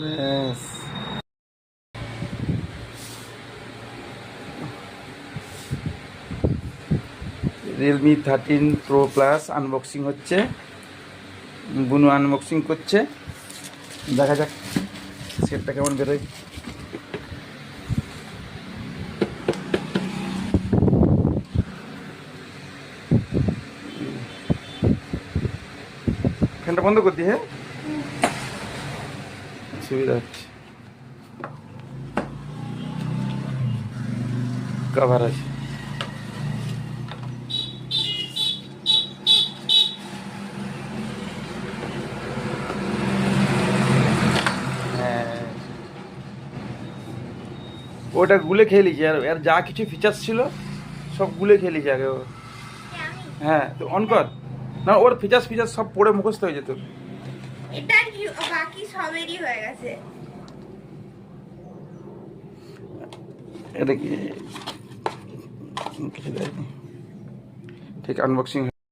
ব্যাস। Realme 13 Pro+ unboxing হচ্ছে, বুনু আনবক্সিং করছে, দেখা যাক সেটটা কেমন বেরোয়। ফ্যানটা বন্ধ করতি, হ্যাঁ সুবিধা হচ্ছে, কভার আছে। হ্যাঁ ওটা গুলে খেয়ে লিছি, আর এর যা কিছু ফিচার্স ছিল সব গুলে খেয়ে লিছি আগে ও। হ্যাঁ তো অন কর না, ওর ফিচার্স ফিচার্স সব পড়ে মুখস্থ হয়ে যেত। এটা কি বাকি সবেরই হয়ে গেছে। এটা কি কিছু দেয়নি, ঠিক আনবক্সিং